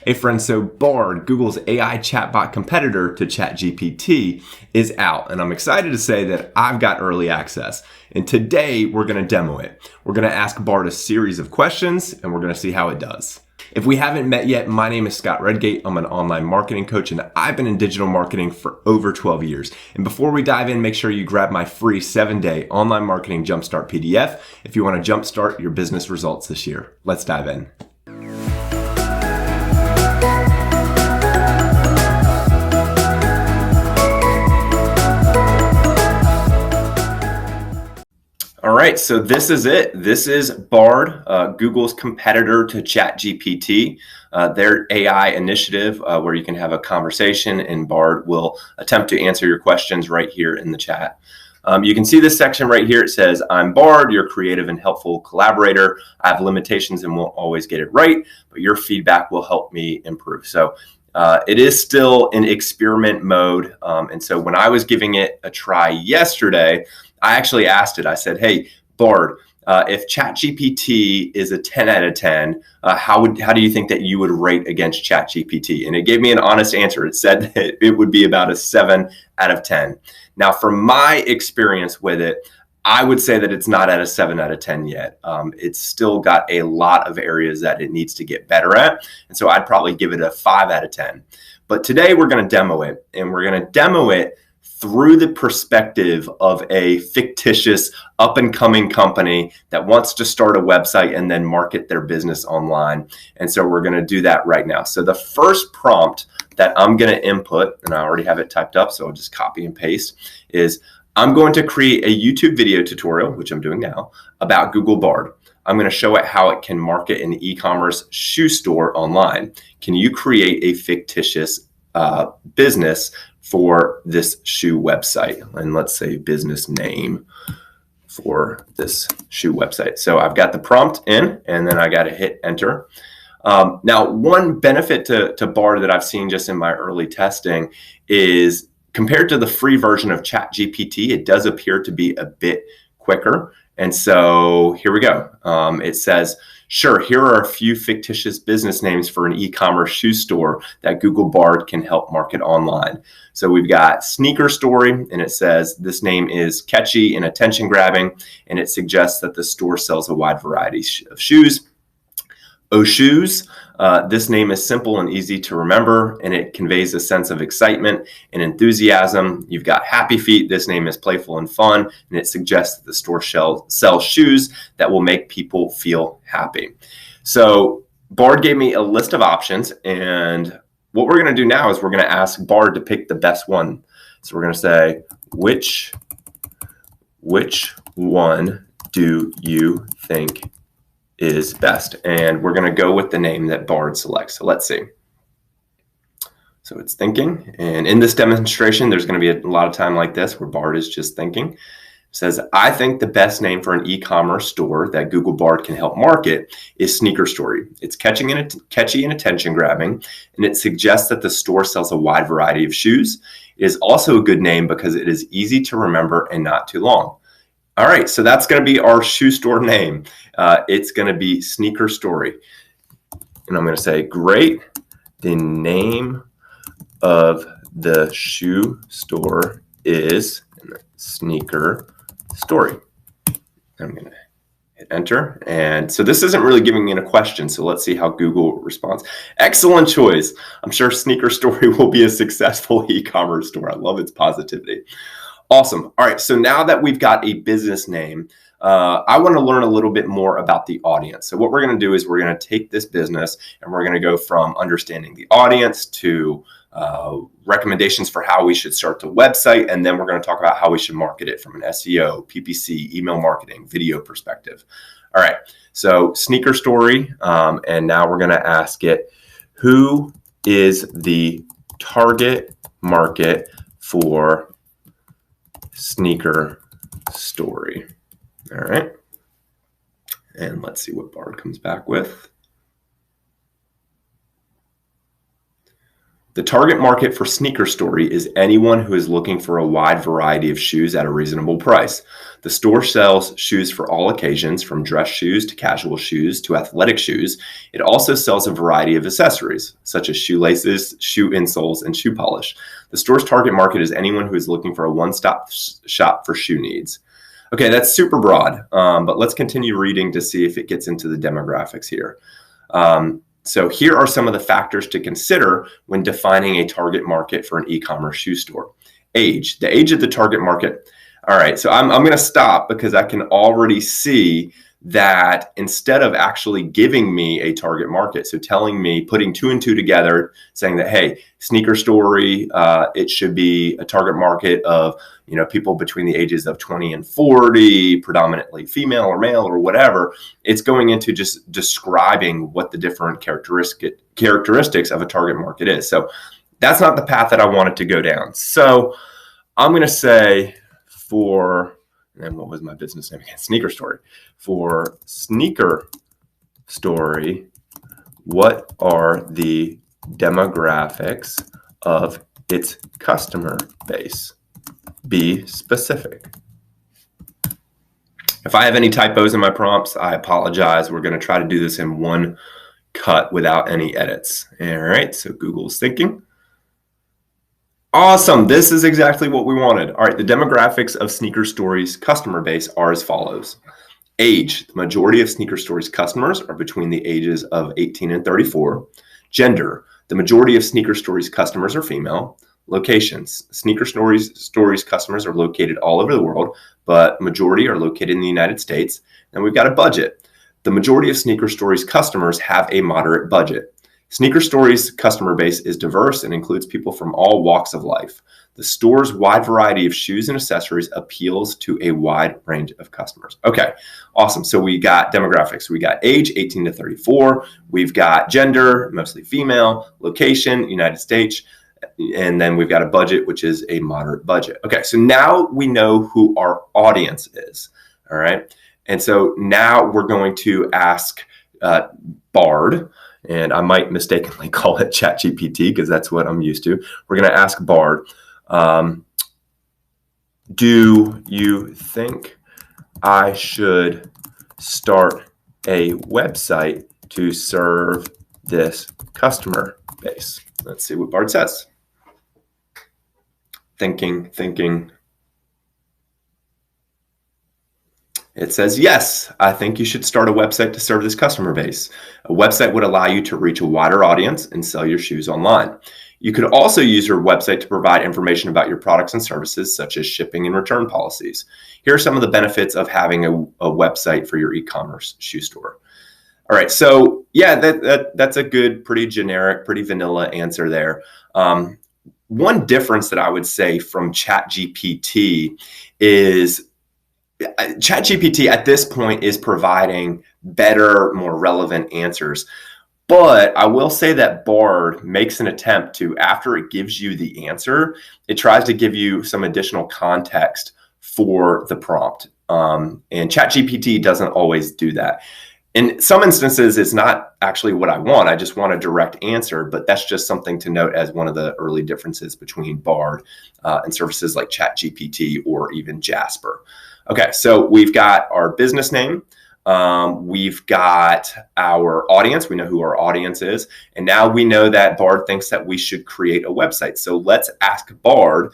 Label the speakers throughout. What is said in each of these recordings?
Speaker 1: Hey friends, so Bard, Google's AI chatbot competitor to ChatGPT, is out, and I'm excited to say that I've got early access. And today we're going to demo it. We're going to ask Bard a series of questions, and we're going to see how it does. If we haven't met yet, my name is Scott Redgate. I'm an online marketing coach, and I've been in digital marketing for over 12 years. And before we dive in, make sure you grab my free 7-day online marketing jumpstart PDF if you want to jumpstart your business results this year. Let's dive in. All right, so this is it. This is Bard, Google's competitor to ChatGPT, their AI initiative where you can have a conversation and Bard will attempt to answer your questions right here in the chat. You can see this section right here. It says, I'm Bard, your creative and helpful collaborator. I have limitations and won't always get it right, but your feedback will help me improve. So it is still in experiment mode. And so when I was giving it a try yesterday, I actually asked it, I said, hey, Bard, if ChatGPT is a 10 out of 10, how do you think that you would rate against ChatGPT? And it gave me an honest answer. It said that it would be about a 7 out of 10. Now, from my experience with it, I would say that it's not at a 7 out of 10 yet. It's still got a lot of areas that it needs to get better at. And so I'd probably give it a 5 out of 10. But today we're going to demo it, and we're going to demo it through the perspective of a fictitious up-and-coming company that wants to start a website and then market their business online. And so we're going to do that right now. So the first prompt that I'm going to input, and I already have it typed up, so I'll just copy and paste, is I'm going to create a YouTube video tutorial, which I'm doing now, about Google Bard. I'm going to show it how it can market an e-commerce shoe store online. Can you create a fictitious business for this shoe website? And let's say business name for this shoe website. So I've got the prompt in, and then I got to hit enter. Now, one benefit to Bard that I've seen just in my early testing is compared to the free version of ChatGPT, it does appear to be a bit quicker. And so here we go. It says, sure, here are a few fictitious business names for an e-commerce shoe store that Google Bard can help market online. So we've got Sneaker Story, and it says this name is catchy and attention grabbing, and it suggests that the store sells a wide variety of shoes. Shoes. This name is simple and easy to remember, and it conveys a sense of excitement and enthusiasm. You've got Happy Feet. This name is playful and fun, and it suggests that the store sells shoes that will make people feel happy. So Bard gave me a list of options, and what we're going to do now is we're going to ask Bard to pick the best one. So we're going to say, which one do you think is best? And we're going to go with the name that Bard selects. So let's see. So it's thinking. And in this demonstration, there's going to be a lot of time like this where Bard is just thinking. It says, I think the best name for an e-commerce store that Google Bard can help market is Sneaker Story. It's catchy and attention grabbing, and it suggests that the store sells a wide variety of shoes. It is also a good name because it is easy to remember and not too long. All right, so that's going to be our shoe store name. It's going to be Sneaker Story. And I'm going to say, great. The name of the shoe store is Sneaker Story. I'm going to hit enter. And so this isn't really giving me a question. So let's see how Google responds. Excellent choice. I'm sure Sneaker Story will be a successful e-commerce store. I love its positivity. Awesome. All right. So now that we've got a business name, I want to learn a little bit more about the audience. So what we're going to do is we're going to take this business and we're going to go from understanding the audience to recommendations for how we should start the website. And then we're going to talk about how we should market it from an SEO, PPC, email marketing, video perspective. All right. So Sneaker Story. And now we're going to ask it, who is the target market for Sneaker Story? All right. And let's see what Bard comes back with. The target market for Sneaker Story is anyone who is looking for a wide variety of shoes at a reasonable price. The store sells shoes for all occasions, from dress shoes to casual shoes to athletic shoes. It also sells a variety of accessories, such as shoelaces, shoe insoles, and shoe polish. The store's target market is anyone who is looking for a one-stop shop for shoe needs. Okay, that's super broad, but let's continue reading to see if it gets into the demographics here. So here are some of the factors to consider when defining a target market for an e-commerce shoe store. Age, the age of the target market. All right, so I'm going to stop because I can already see that instead of actually giving me a target market, so telling me, putting 2 and 2 together, saying that, hey, Sneaker Story, it should be a target market of, people between the ages of 20 and 40, predominantly female or male or whatever. It's going into just describing what the different characteristics of a target market is. So that's not the path that I wanted to go down. So I'm going to say and what was my business name again? Sneaker Story. For Sneaker Story, what are the demographics of its customer base? Be specific. If I have any typos in my prompts, I apologize. We're going to try to do this in one cut without any edits. All right, so Google's thinking. Awesome. This is exactly what we wanted. All right. The demographics of Sneaker Story's customer base are as follows. Age. The majority of Sneaker Story's customers are between the ages of 18 and 34. Gender. The majority of Sneaker Story's customers are female. Locations. Sneaker Story's customers are located all over the world, but majority are located in the United States. And we've got a budget. The majority of Sneaker Story's customers have a moderate budget. Sneaker Story's customer base is diverse and includes people from all walks of life. The store's wide variety of shoes and accessories appeals to a wide range of customers. Okay, awesome. So we got demographics. We got age, 18 to 34. We've got gender, mostly female, location, United States. And then we've got a budget, which is a moderate budget. Okay, so now we know who our audience is. All right. And so now we're going to ask Bard. And I might mistakenly call it ChatGPT because that's what I'm used to. We're going to ask Bard, do you think I should start a website to serve this customer base? Let's see what Bard says. Thinking. It says, yes, I think you should start a website to serve this customer base. A website would allow you to reach a wider audience and sell your shoes online. You could also use your website to provide information about your products and services, such as shipping and return policies. Here are some of the benefits of having a website for your e-commerce shoe store. All right, so yeah, that's a good, pretty generic, pretty vanilla answer there. One difference that I would say from ChatGPT is ChatGPT at this point is providing better, more relevant answers. But I will say that Bard makes an attempt to, after it gives you the answer, it tries to give you some additional context for the prompt. And ChatGPT doesn't always do that. In some instances, it's not actually what I want. I just want a direct answer, but that's just something to note as one of the early differences between Bard and services like ChatGPT or even Jasper. Okay, so we've got our business name. We've got our audience. We know who our audience is. And now we know that Bard thinks that we should create a website. So let's ask Bard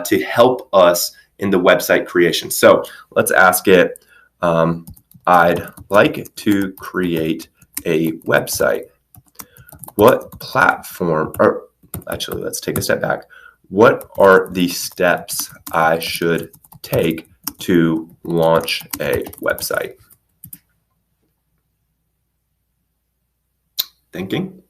Speaker 1: to help us in the website creation. So let's ask it, I'd like to create a website. What platform, or actually, let's take a step back. What are the steps I should take to launch a website? Thinking.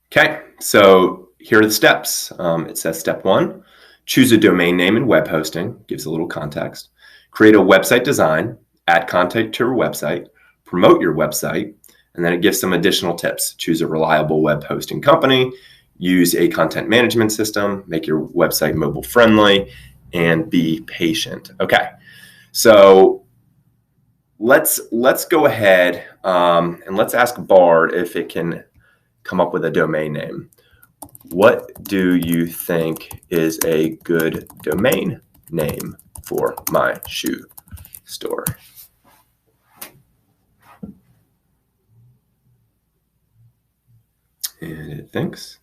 Speaker 1: Okay, so here are the steps. It says step 1, choose a domain name and web hosting, gives a little context. Create a website design, add content to your website, promote your website, and then it gives some additional tips. Choose a reliable web hosting company, use a content management system, make your website mobile friendly, and be patient. Okay, so let's go ahead and let's ask Bard if it can come up with a domain name. What do you think is a good domain name for my shoe store? And it thinks.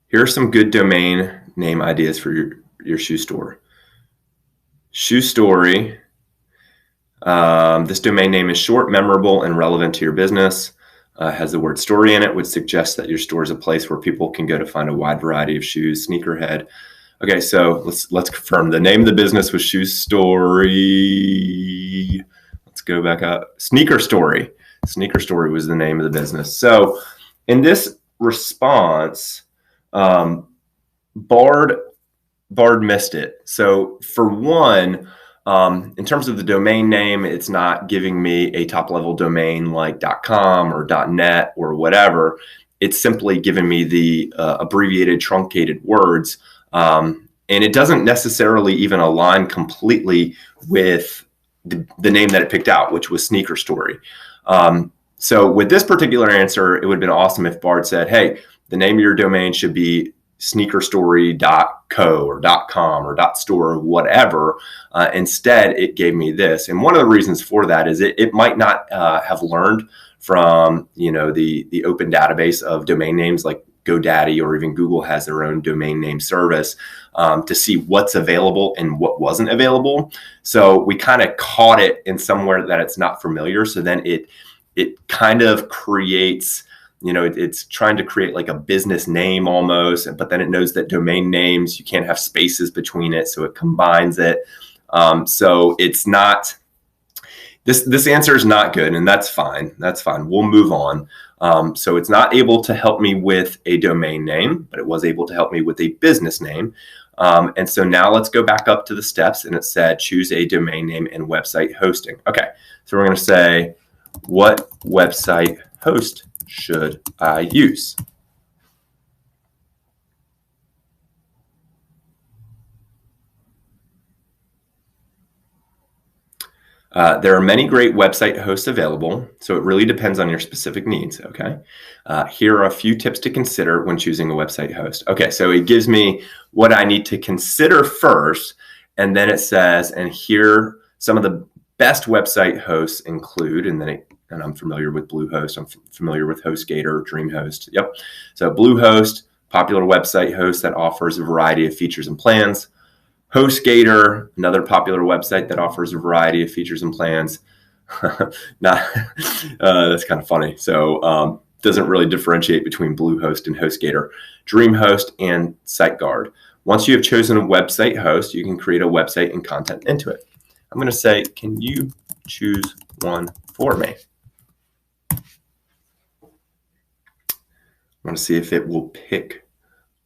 Speaker 1: Here are some good domain name ideas for your shoe store. Shoe Story. This domain name is short, memorable, and relevant to your business. Has the word story in it, which suggests that your store is a place where people can go to find a wide variety of shoes. Sneakerhead. Okay, so let's confirm. The name of the business was Shoe Story. Let's go back up. Sneaker Story. Sneaker Story was the name of the business. So in this response, Bard missed it. So for one, in terms of the domain name, it's not giving me a top level domain like .com or .net or whatever. It's simply giving me the abbreviated, truncated words. And it doesn't necessarily even align completely with the name that it picked out, which was Sneaker Story. So with this particular answer, it would have been awesome if Bard said, hey, the name of your domain should be sneakerstory.co or .com or .store or whatever. Instead, it gave me this. And one of the reasons for that is it might not have learned from the open database of domain names like GoDaddy, or even Google has their own domain name service to see what's available and what wasn't available. So we kind of caught it in somewhere that it's not familiar. So then it kind of creates, it's trying to create like a business name almost, but then it knows that domain names, you can't have spaces between it. So it combines it. So it's not, this answer is not good, and that's fine. That's fine. We'll move on. So it's not able to help me with a domain name, but it was able to help me with a business name. And so now let's go back up to the steps, and it said, choose a domain name and website hosting. Okay. So we're going to say, what website host should I use? There are many great website hosts available, so it really depends on your specific needs, okay? Here are a few tips to consider when choosing a website host. Okay, so it gives me what I need to consider first, and then it says, and here some of the best website hosts include, and I'm familiar with Bluehost, I'm familiar with HostGator, DreamHost, yep. So Bluehost, popular website host that offers a variety of features and plans. HostGator, another popular website that offers a variety of features and plans. That's kind of funny. So doesn't really differentiate between Bluehost and HostGator. DreamHost and SiteGuard. Once you have chosen a website host, you can create a website and content into it. I'm going to say, can you choose one for me? I want to see if it will pick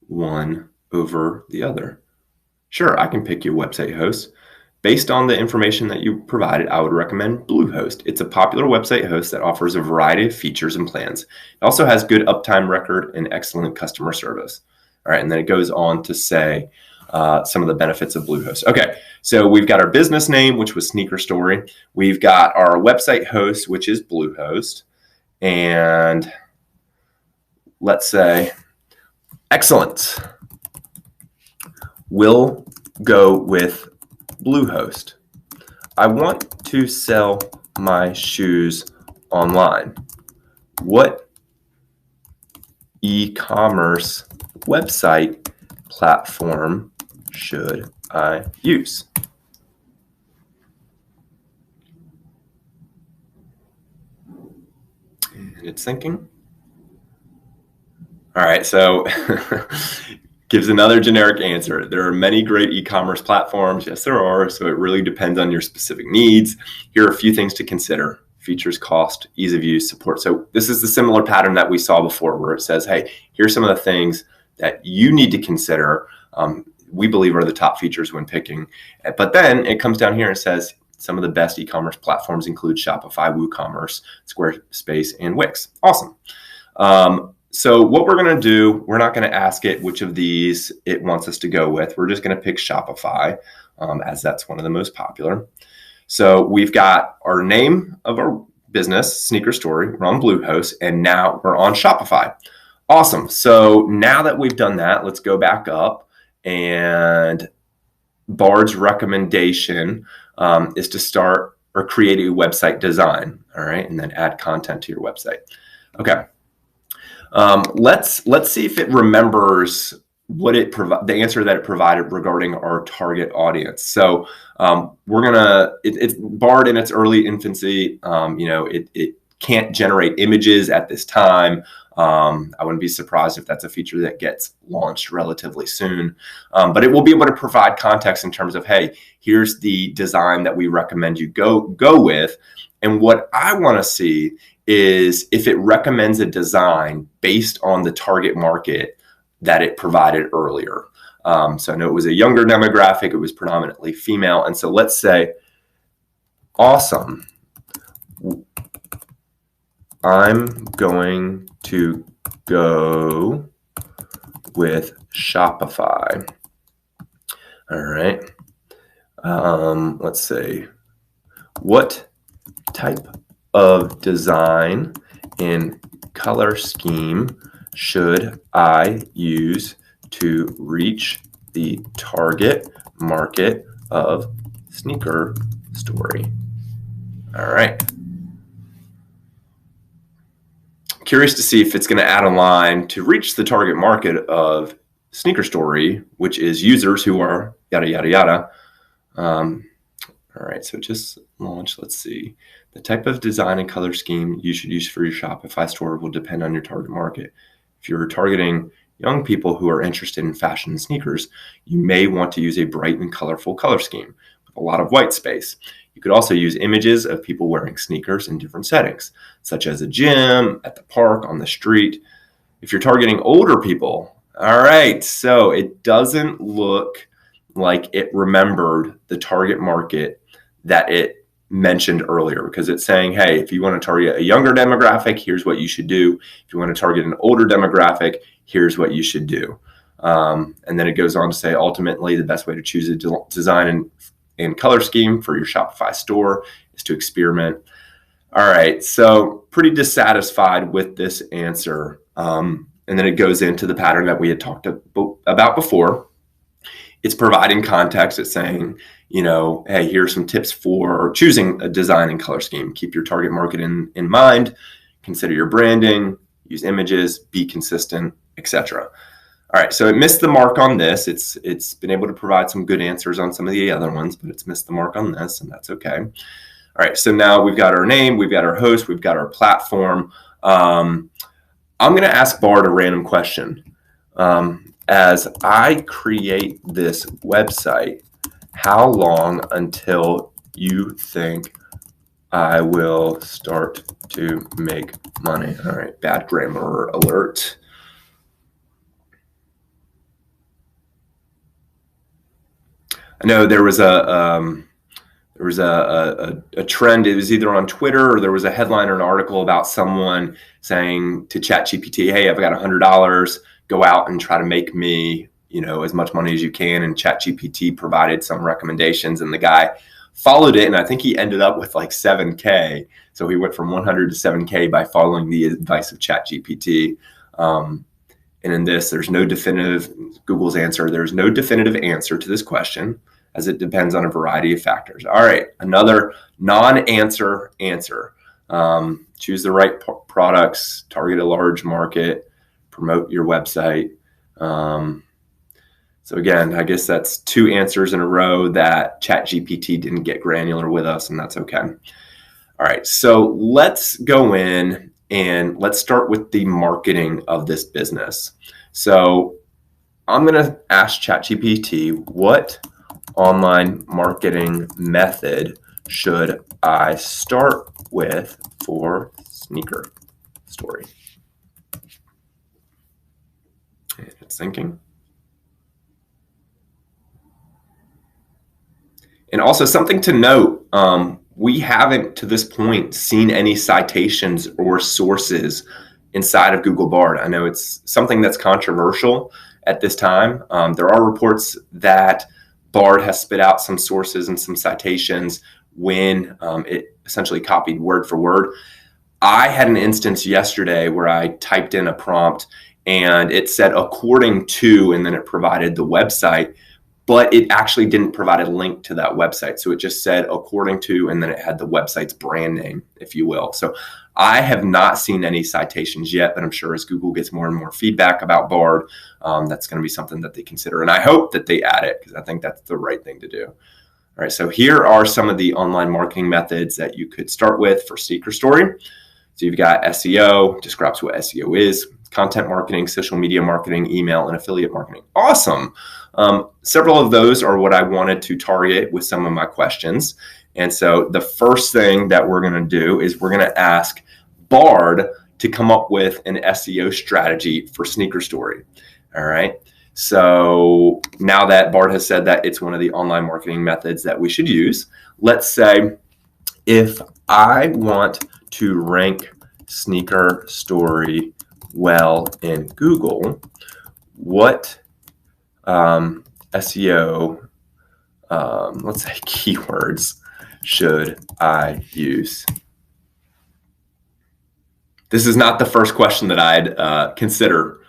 Speaker 1: one over the other. Sure, I can pick your website host. Based on the information that you provided, I would recommend Bluehost. It's a popular website host that offers a variety of features and plans. It also has good uptime record and excellent customer service. All right, and then it goes on to say some of the benefits of Bluehost. Okay, so we've got our business name, which was Sneaker Story. We've got our website host, which is Bluehost. And let's say, excellent. We'll go with Bluehost. I want to sell my shoes online. What e-commerce website platform should I use? And it's thinking. All right, so gives another generic answer. There are many great e-commerce platforms. Yes, there are. So it really depends on your specific needs. Here are a few things to consider: features, cost, ease of use, support. So this is the similar pattern that we saw before, where it says, hey, here's some of the things that you need to consider. We believe are the top features when picking. But then it comes down here and says, some of the best e-commerce platforms include Shopify, WooCommerce, Squarespace, and Wix. Awesome. So what we're going to do, we're not going to ask it which of these it wants us to go with. We're just going to pick Shopify, as that's one of the most popular. So we've got our name of our business, Sneaker Story. We're on Bluehost, and now we're on Shopify. Awesome. So now that we've done that, let's go back up, and Bard's recommendation is to start or create a website design. All right, and then add content to your website. Okay. Let's see if it remembers what it the answer that it provided regarding our target audience. So we're gonna it's Bard in its early infancy. It can't generate images at this time. I wouldn't be surprised if that's a feature that gets launched relatively soon. But it will be able to provide context in terms of, hey, here's the design that we recommend you go with. And what I want to see is if it recommends a design based on the target market that it provided earlier. So I know it was a younger demographic. It was predominantly female. And so let's say, awesome, I'm going to go with Shopify. All right. Let's say, what type of design and color scheme should I use to reach the target market of Sneaker Story? All right. Curious to see if it's going to add a line to reach the target market of Sneaker Story, which is users who are yada, yada, yada. All right, so just launch. Let's see. The type of design and color scheme you should use for your Shopify store will depend on your target market. If you're targeting young people who are interested in fashion and sneakers, you may want to use a bright and colorful color scheme with a lot of white space. You could also use images of people wearing sneakers in different settings, such as a gym, at the park, on the street. If you're targeting older people, all right, so it doesn't look like it remembered the target market that it mentioned earlier, because it's saying, hey, if you want to target a younger demographic, here's what you should do. If you want to target an older demographic, here's what you should do. And then it goes on to say, ultimately, the best way to choose a design and color scheme for your Shopify store is to experiment. All right, so pretty dissatisfied with this answer. And then it goes into the pattern that we had talked about before. It's providing context. It's saying, hey, here's some tips for choosing a design and color scheme. Keep your target market in mind. Consider your branding. Use images. Be consistent, etc. All right, so it missed the mark on this. It's been able to provide some good answers on some of the other ones, but it's missed the mark on this, and that's okay. All right, so now we've got our name, we've got our host, we've got our platform. I'm going to ask Bard a random question. As I create this website, how long until you think I will start to make money? All right, bad grammar alert. I know there was a trend. It was either on Twitter or there was a headline or an article about someone saying to ChatGPT, hey, I've got $100. Go out and try to make me, as much money as you can. And ChatGPT provided some recommendations, and the guy followed it. And I think he ended up with like 7K. So he went from 100 to 7K by following the advice of ChatGPT. And in this, there's no definitive, Google's answer, there's no definitive answer to this question, as it depends on a variety of factors. All right, another non-answer answer. Choose the right products, target a large market, promote your website. So again, I guess that's two answers in a row that ChatGPT didn't get granular with us, and that's okay. All right, so let's go in and let's start with the marketing of this business. So I'm going to ask ChatGPT, what online marketing method should I start with for Sneaker Story? And it's thinking. And also something to note, we haven't to this point seen any citations or sources inside of Google Bard. I know it's something that's controversial at this time. There are reports that Bard has spit out some sources and some citations when it essentially copied word for word. I had an instance yesterday where I typed in a prompt and it said according to, and then it provided the website, but it actually didn't provide a link to that website. So it just said according to, and then it had the website's brand name, if you will. So I have not seen any citations yet, but I'm sure as Google gets more and more feedback about Bard, that's going to be something that they consider. And I hope that they add it because I think that's the right thing to do. All right, so here are some of the online marketing methods that you could start with for Sneaker Story. So you've got SEO, describes what SEO is, content marketing, social media marketing, email, and affiliate marketing. Awesome. Several of those are what I wanted to target with some of my questions. And so the first thing that we're going to do is we're going to ask Bard to come up with an SEO strategy for Sneaker Story. All right. So now that Bard has said that it's one of the online marketing methods that we should use, let's say if I want to rank Sneaker Story well in Google, what SEO, let's say keywords, should I use? This is not the first question that I'd consider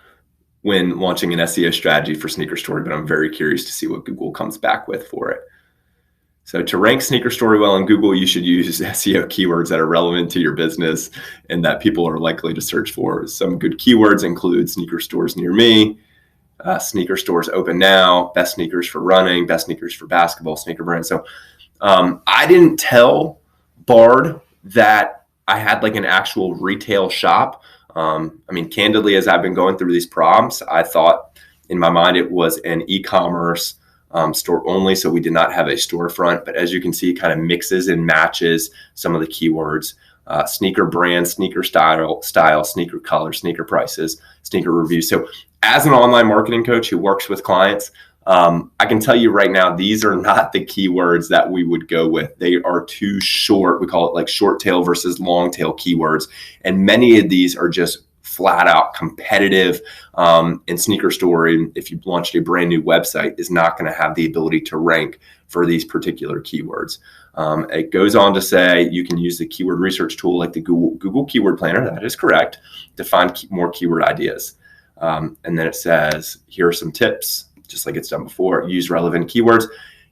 Speaker 1: when launching an SEO strategy for Sneaker Story, but I'm very curious to see what Google comes back with for it. So to rank Sneaker Story well in Google, you should use SEO keywords that are relevant to your business and that people are likely to search for. Some good keywords include sneaker stores near me, sneaker stores open now, best sneakers for running, best sneakers for basketball, sneaker brand. So I didn't tell Bard that I had like an actual retail shop. I mean, candidly, as I've been going through these prompts, I thought in my mind it was an e-commerce store only, so we did not have a storefront. But as you can see, it kind of mixes and matches some of the keywords: sneaker brand, sneaker style, sneaker color, sneaker prices, sneaker reviews. So as an online marketing coach who works with clients, I can tell you right now, these are not the keywords that we would go with. They are too short. We call it like short tail versus long tail keywords. And many of these are just flat out competitive. And Sneaker Story, if you launched a brand new website, is not going to have the ability to rank for these particular keywords. It goes on to say you can use the keyword research tool like the Google Keyword Planner. That is correct, to find more keyword ideas. And then it says, here are some tips, just like it's done before. Use relevant keywords.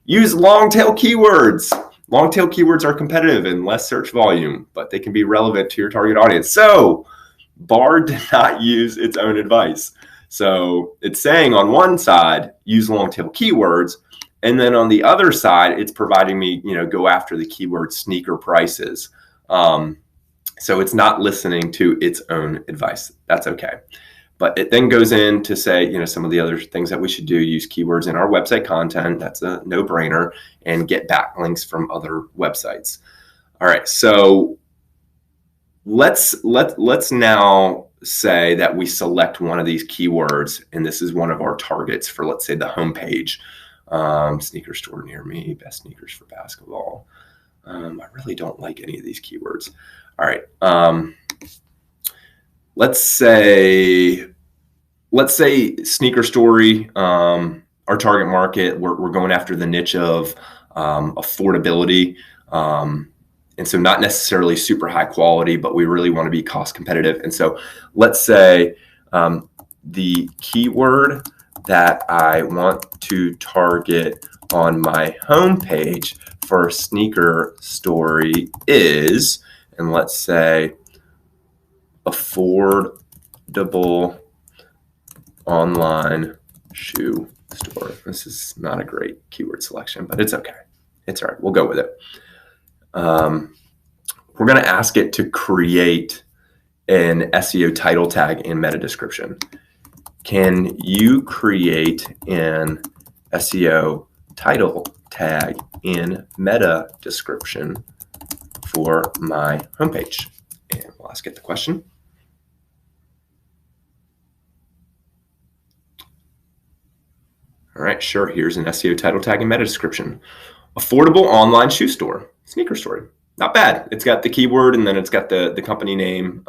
Speaker 1: Use long tail keywords. Long tail keywords are competitive and less search volume, but they can be relevant to your target audience. So Bard did not use its own advice. So it's saying on one side, use long tail keywords. And then on the other side, it's providing me, go after the keyword sneaker prices. So it's not listening to its own advice. That's okay. But it then goes in to say, some of the other things that we should do: use keywords in our website content. That's a no-brainer, and get backlinks from other websites. All right, so let's now say that we select one of these keywords, and this is one of our targets for, let's say, the homepage. Sneaker store near me, best sneakers for basketball. I really don't like any of these keywords. All right. Let's say Sneaker Story, our target market, we're going after the niche of affordability. And so not necessarily super high quality, but we really want to be cost competitive. And so let's say the keyword that I want to target on my homepage for Sneaker Story is, and let's say, affordable online shoe store. This is not a great keyword selection, but it's okay. It's all right. We'll go with it. We're going to ask it to create an SEO title tag and meta description. Can you create an SEO title tag and meta description for my homepage? And we'll ask it the question. All right, sure. Here's an SEO title tag and meta description. Affordable online shoe store, Sneaker Story. not bad. It's got the keyword and then it's got the company name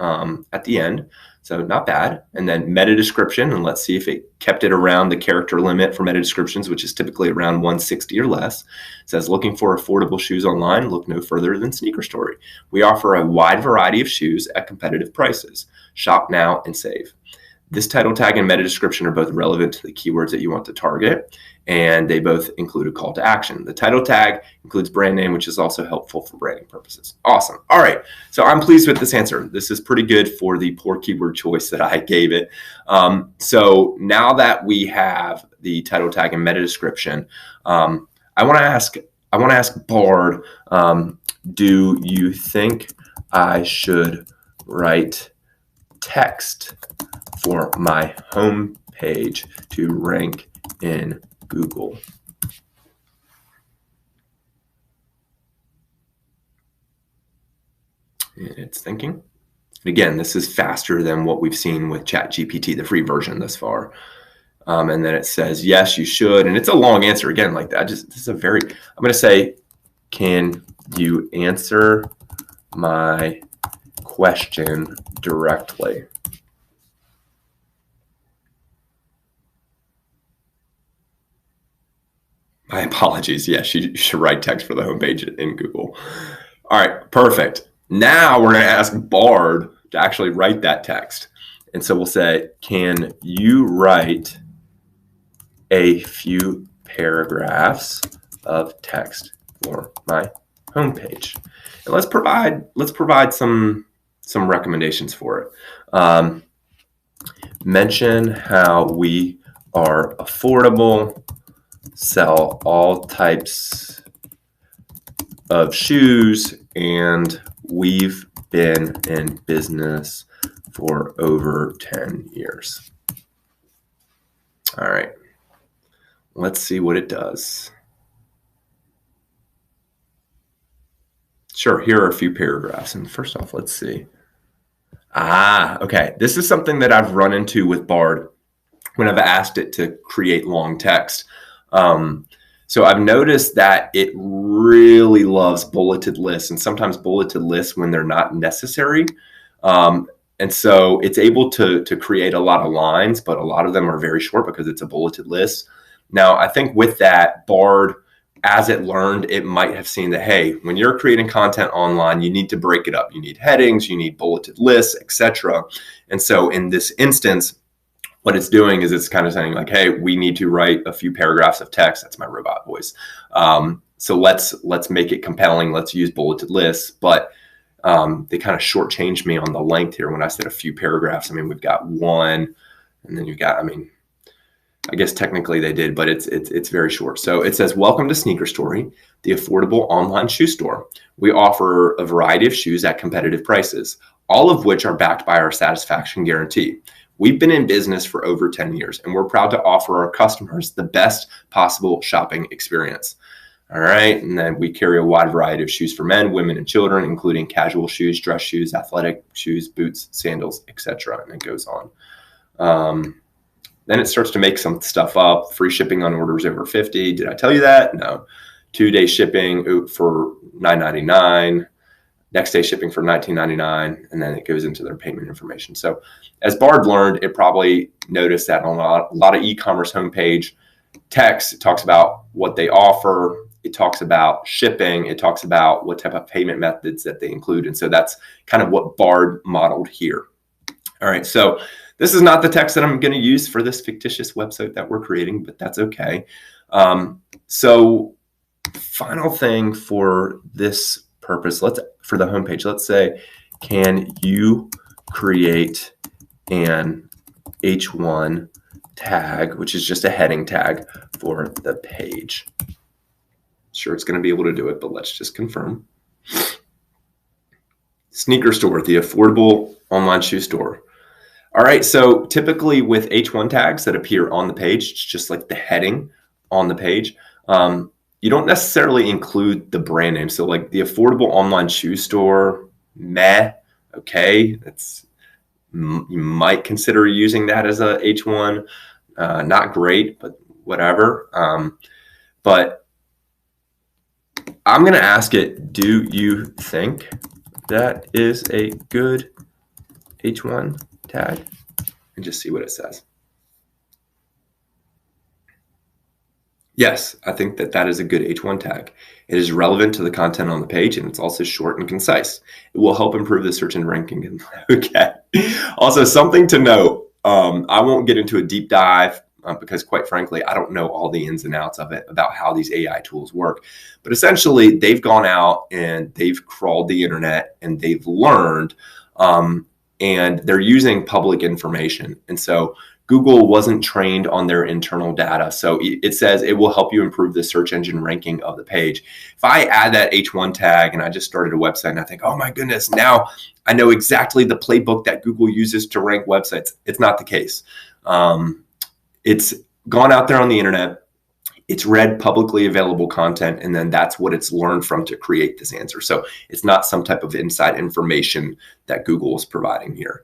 Speaker 1: at the end. So not bad. And then meta description, and let's see if it kept it around the character limit for meta descriptions, which is typically around 160 or less. It says, looking for affordable shoes online, look no further than Sneaker Story. We offer a wide variety of shoes at competitive prices. Shop now and save. This title tag and meta description are both relevant to the keywords that you want to target, and they both include a call to action. The title tag includes brand name, which is also helpful for branding purposes. Awesome. All right. So I'm pleased with this answer. This is pretty good for the poor keyword choice that I gave it. So now that we have the title tag and meta description, I want to ask Bard, do you think I should write text for my home page to rank in Google? And it's thinking. And again, this is faster than what we've seen with ChatGPT, the free version thus far. And then it says, yes, you should. And it's a long answer again, like that. This is a very, I'm going to say, can you answer my question directly? My apologies. Yes, you should write text for the homepage in Google. All right, perfect. Now we're going to ask Bard to actually write that text. And so we'll say, can you write a few paragraphs of text for my homepage? And let's provide some recommendations for it. Mention how we are affordable, sell all types of shoes, and we've been in business for over 10 years. All right, let's see what it does. Sure, here are a few paragraphs. And first off, let's see. Okay. This is something that I've run into with Bard when I've asked it to create long text. So I've noticed that it really loves bulleted lists, and sometimes bulleted lists when they're not necessary. And so it's able to create a lot of lines, but a lot of them are very short because it's a bulleted list. Now, I think with that, Bard, as it learned, it might have seen that, hey, when you're creating content online, you need to break it up. You need headings, you need bulleted lists, etc. And so in this instance, what it's doing is it's kind of saying like, hey, we need to write a few paragraphs of text. That's my robot voice. So let's make it compelling. Let's use bulleted lists. But they kind of shortchanged me on the length here when I said a few paragraphs. I mean, we've got one, and then you've got, I guess technically they did, but it's very short. So it says, welcome to Sneaker Story, the affordable online shoe store. We offer a variety of shoes at competitive prices, all of which are backed by our satisfaction guarantee. We've been in business for over 10 years, and we're proud to offer our customers the best possible shopping experience. All right. And then we carry a wide variety of shoes for men, women, and children, including casual shoes, dress shoes, athletic shoes, boots, sandals, etc. And it goes on. Then it starts to make some stuff up. Free shipping on orders over 50. Did I tell you that? No. 2-day shipping for $9.99. Next day shipping for $19.99. And then it goes into their payment information. So as Bard learned, it probably noticed that on a lot of e-commerce homepage text, it talks about what they offer. It talks about shipping. It talks about what type of payment methods that they include. And so that's kind of what Bard modeled here. All right. So this is not the text that I'm going to use for this fictitious website that we're creating, but that's okay. So final thing for this purpose, for the homepage, let's say, can you create an H1 tag, which is just a heading tag for the page? Sure, it's going to be able to do it, but let's just confirm. Sneaker Store, the affordable online shoe store. All right, so typically with H1 tags that appear on the page, it's just like the heading on the page. You don't necessarily include the brand name. So like the affordable online shoe store, okay, you might consider using that as a H1. Not great, but whatever. But I'm going to ask it, do you think that is a good H1 tag? And just see what it says. Yes, I think that that is a good H1 tag. It is relevant to the content on the page, and it's also short and concise. It will help improve the search and ranking. Okay. Also, something to note, I won't get into a deep dive because, quite frankly, I don't know all the ins and outs of it about how these AI tools work. But essentially, they've gone out and they've crawled the internet and they've learned, and they're using public information. And so Google wasn't trained on their internal data. So it says it will help you improve the search engine ranking of the page. If I add that H1 tag and I just started a website and I think, oh my goodness, now I know exactly the playbook that Google uses to rank websites. It's not the case. It's gone out there on the internet. It's read publicly available content, and then that's what it's learned from to create this answer. So it's not some type of inside information that Google is providing here.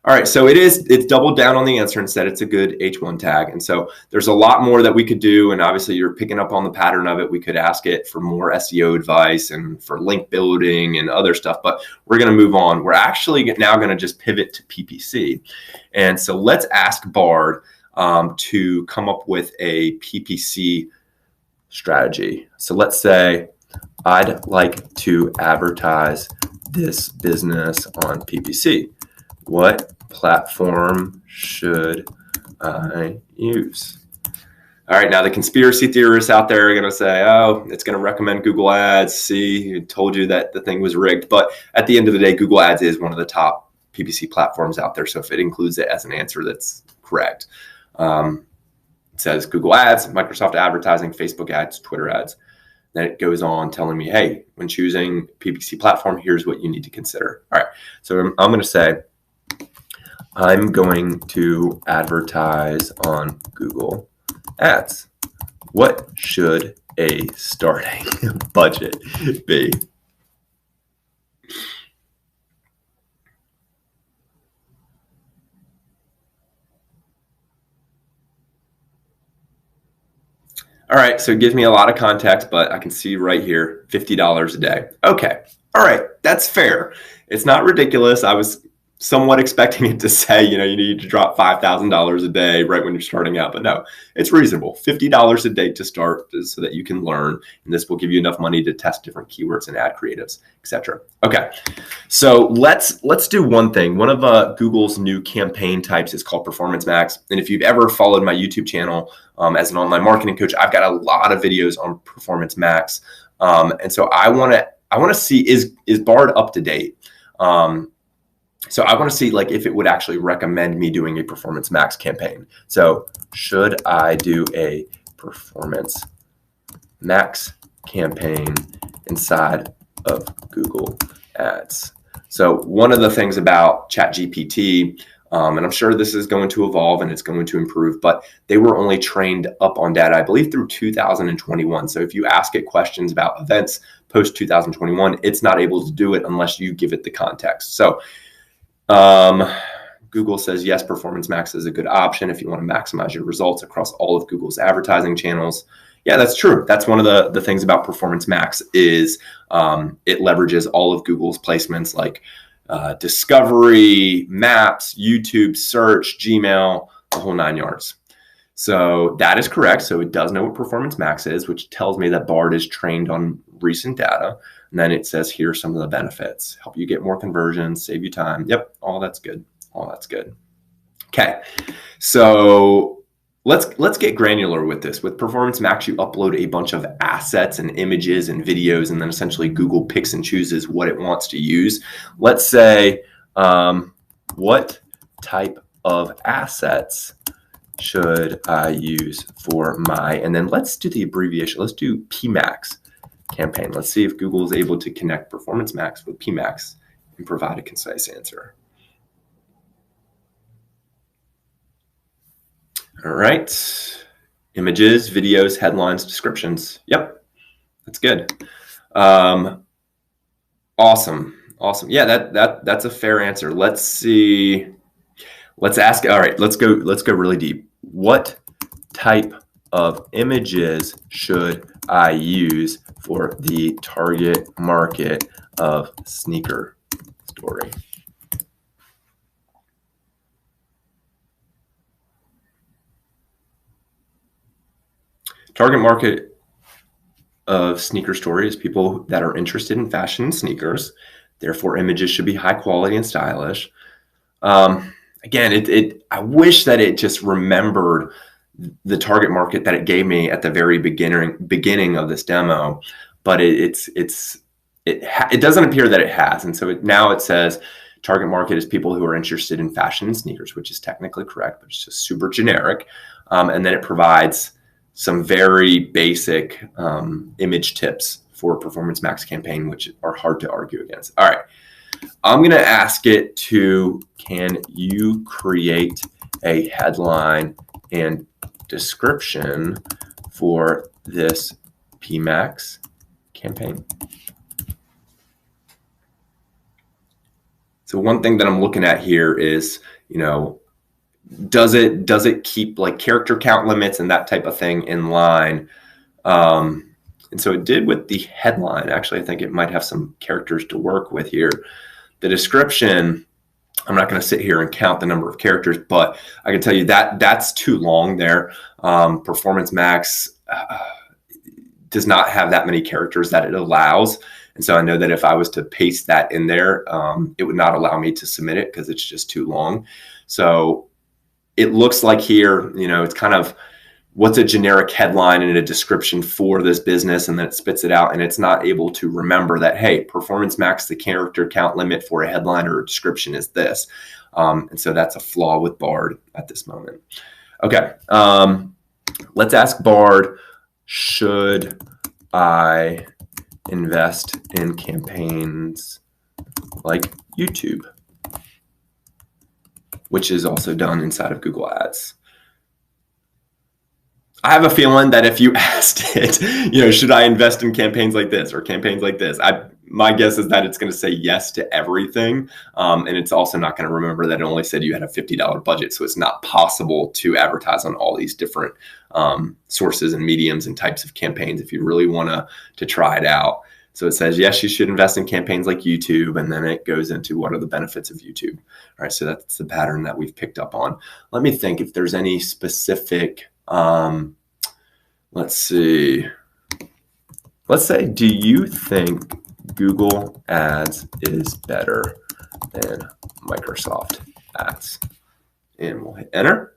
Speaker 1: All right, so it's doubled down on the answer and said it's a good H1 tag. And so there's a lot more that we could do. And obviously you're picking up on the pattern of it. We could ask it for more SEO advice and for link building and other stuff, but we're going to move on. We're actually now going to just pivot to PPC. And so let's ask Bard to come up with a PPC strategy. So let's say I'd like to advertise this business on PPC. What platform should I use? All right, now the conspiracy theorists out there are going to say, oh, it's going to recommend Google Ads. See, it told you that the thing was rigged. But at the end of the day, Google Ads is one of the top PPC platforms out there. So if it includes it as an answer, that's correct. It says Google Ads, Microsoft Advertising, Facebook Ads, Twitter Ads. Then it goes on telling me, hey, when choosing PPC platform, here's what you need to consider. All right, so I'm going to say, I'm going to advertise on Google Ads. What should a starting budget be? All right, so it gives me a lot of context, but I can see right here, $50 a day. Okay, all right, that's fair. It's not ridiculous. I was somewhat expecting it to say, you need to drop $5,000 a day right when you're starting out, but no, it's reasonable. $50 a day to start so that you can learn, and this will give you enough money to test different keywords and ad creatives, etc. Okay, so let's do one thing. One of Google's new campaign types is called Performance Max, and if you've ever followed my YouTube channel as an online marketing coach, I've got a lot of videos on Performance Max, and so I want to see is Bard up to date. So I want to see if it would actually recommend me doing a Performance Max campaign. So should I do a Performance Max campaign inside of Google Ads? So one of the things about ChatGPT, and I'm sure this is going to evolve and it's going to improve, but they were only trained up on data, I believe, through 2021. So if you ask it questions about events post 2021, it's not able to do it unless you give it the context. So Google says, yes, Performance Max is a good option if you want to maximize your results across all of Google's advertising channels. Yeah, that's true. That's one of the things about Performance Max is it leverages all of Google's placements like Discovery, Maps, YouTube, Search, Gmail, the whole 9 yards. So that is correct. So it does know what Performance Max is, which tells me that Bard is trained on recent data. And then it says, here are some of the benefits. Help you get more conversions, save you time. Yep, all that's good. All that's good. Okay, so let's get granular with this. With Performance Max, you upload a bunch of assets and images and videos, and then essentially Google picks and chooses what it wants to use. Let's say, what type of assets should I use for my, and then let's do the abbreviation. Let's do PMax campaign. Let's see if Google is able to connect Performance Max with PMax and provide a concise answer. All right. Images, videos, headlines, descriptions. Yep. That's good. Awesome. Awesome. Yeah, that's a fair answer. Let's see. Let's ask. All right, let's go really deep. What type of images should I use for the target market of sneaker story? Target market of sneaker story is people that are interested in fashion and sneakers. Therefore, images should be high quality and stylish. Again, I wish that it just remembered the target market that it gave me at the very beginning of this demo, but it doesn't appear that it has. And so now it says target market is people who are interested in fashion and sneakers, which is technically correct, but it's just super generic. And then it provides some very basic image tips for a Performance Max campaign, which are hard to argue against. All right. I'm going to ask it to, can you create a headline and description for this PMax campaign? So one thing that I'm looking at here is, does it keep like character count limits and that type of thing in line? And so it did with the headline. Actually, I think it might have some characters to work with here. The description, I'm not going to sit here and count the number of characters, but I can tell you that that's too long there. Performance Max does not have that many characters that it allows. And so I know that if I was to paste that in there, it would not allow me to submit it because it's just too long. So it looks like here, it's kind of what's a generic headline and a description for this business, and then it spits it out, and it's not able to remember that, hey, Performance Max, the character count limit for a headline or a description is this. And so that's a flaw with Bard at this moment. Okay, let's ask Bard, should I invest in campaigns like YouTube, which is also done inside of Google Ads? I have a feeling that if you asked it, should I invest in campaigns like this or campaigns like this? My guess is that it's going to say yes to everything. And it's also not going to remember that it only said you had a $50 budget. So it's not possible to advertise on all these different sources and mediums and types of campaigns if you really want to try it out. So it says, yes, you should invest in campaigns like YouTube. And then it goes into what are the benefits of YouTube. All right. So that's the pattern that we've picked up on. Let me think if there's any specific, let's see. Let's say, do you think Google Ads is better than Microsoft Ads? And we'll hit enter.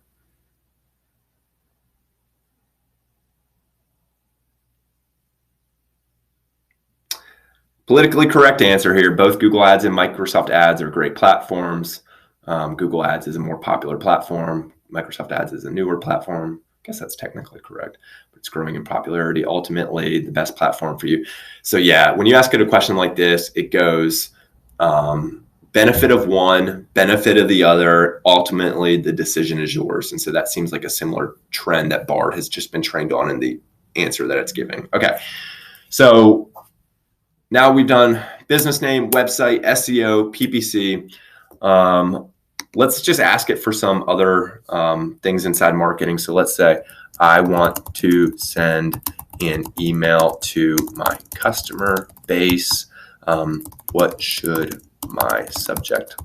Speaker 1: Politically correct answer here. Both Google Ads and Microsoft Ads are great platforms. Google Ads is a more popular platform. Microsoft Ads is a newer platform. I guess that's technically correct, but it's growing in popularity. Ultimately, the best platform for you. So yeah, when you ask it a question like this, it goes benefit of one, benefit of the other. Ultimately, the decision is yours. And so that seems like a similar trend that Bard has just been trained on in the answer that it's giving. Okay, so now we've done business name, website, SEO, PPC. Let's just ask it for some other things inside marketing. So let's say I want to send an email to my customer base. What should my subject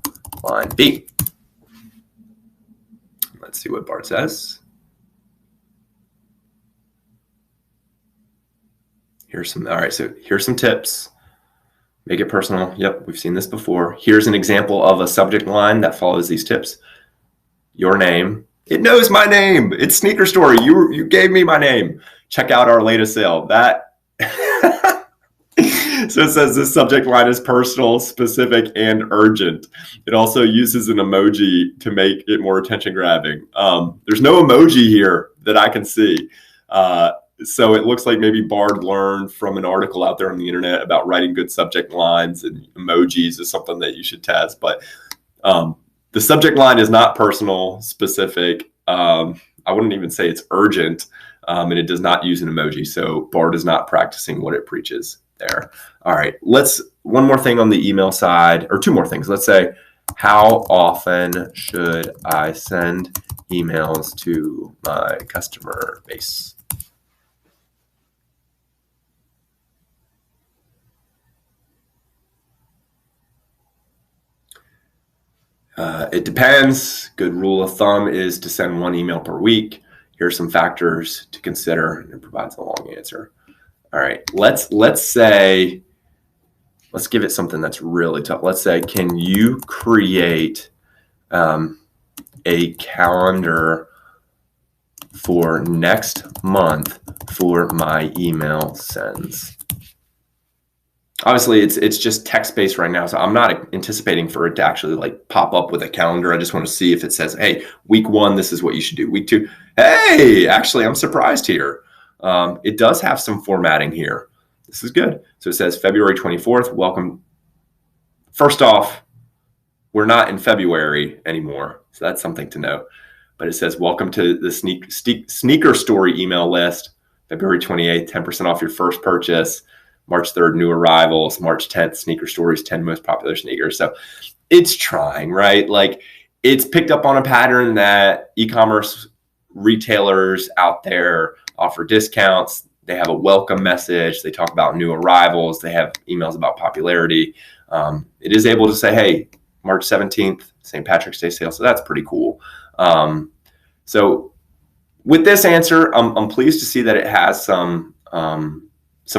Speaker 1: line be? Let's see what Bart says. All right, so here's some tips. Make it personal. Yep, we've seen this before. Here's an example of a subject line that follows these tips. Your name. It knows my name. It's Sneaker Story. You gave me my name. Check out our latest sale. That. So it says this subject line is personal, specific, and urgent. It also uses an emoji to make it more attention grabbing. There's no emoji here that I can see. So it looks like maybe Bard learned from an article out there on the internet about writing good subject lines, and emojis is something that you should test. But the subject line is not personal, specific. I wouldn't even say it's urgent, and it does not use an emoji. So Bard is not practicing what it preaches there. All right, one more thing on the email side, or two more things. Let's say, how often should I send emails to my customer base? It depends. Good rule of thumb is to send 1 email per week. Here's some factors to consider, and it provides a long answer. All right, let's give it something that's really tough. Let's say, can you create a calendar for next month for my email sends? Obviously, it's just text-based right now, so I'm not anticipating for it to actually like pop up with a calendar. I just want to see if it says, hey, week 1, this is what you should do. Week 2, hey, actually, I'm surprised here. It does have some formatting here. This is good. So it says February 24th, welcome. First off, we're not in February anymore, so that's something to note. But it says, welcome to the sneaker story email list, February 28th, 10% off your first purchase. March 3rd, new arrivals. March 10th, sneaker stories, 10 most popular sneakers. So it's trying, right? Like, it's picked up on a pattern that e-commerce retailers out there offer discounts. They have a welcome message. They talk about new arrivals. They have emails about popularity. It is able to say, hey, March 17th, St. Patrick's Day sale. So that's pretty cool. So with this answer, I'm pleased to see that it has some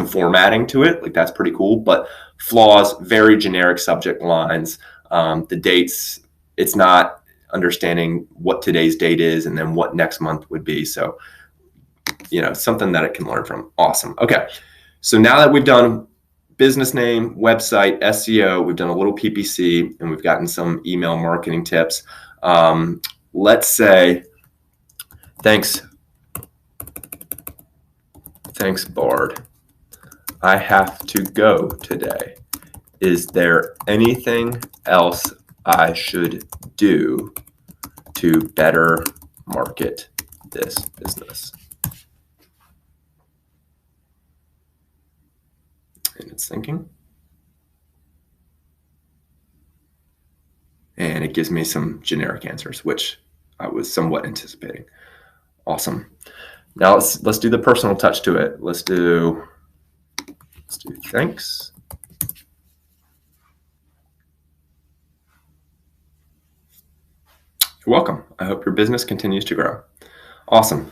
Speaker 1: formatting to it. Like, that's pretty cool, but flaws, very generic subject lines. The dates, it's not understanding what today's date is and then what next month would be. So, something that it can learn from. Awesome. Okay. So now that we've done business name, website, SEO, we've done a little PPC, and we've gotten some email marketing tips. Let's say, thanks, Bard. I have to go today. Is there anything else I should do to better market this business? And it's thinking. And it gives me some generic answers, which I was somewhat anticipating. Awesome. Now let's do the personal touch to it. Let's do thanks. You're welcome. I hope your business continues to grow. Awesome.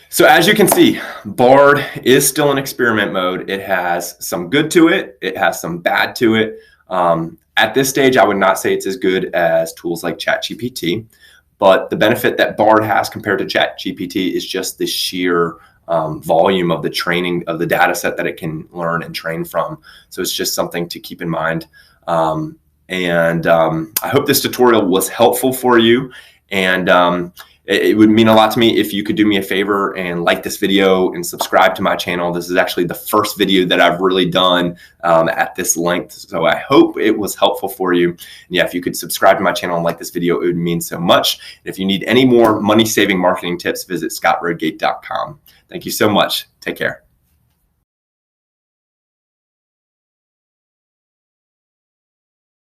Speaker 1: So as you can see, Bard is still in experiment mode. It has some good to it. It has some bad to it. At this stage, I would not say it's as good as tools like ChatGPT, but the benefit that Bard has compared to ChatGPT is just the sheer volume of the training of the data set that it can learn and train from. So it's just something to keep in mind. I hope this tutorial was helpful for you. And it would mean a lot to me if you could do me a favor and like this video and subscribe to my channel. This is actually the first video that I've really done at this length. So I hope it was helpful for you. And yeah, if you could subscribe to my channel and like this video, it would mean so much. And if you need any more money-saving marketing tips, visit scottroadgate.com. Thank you so much. Take care.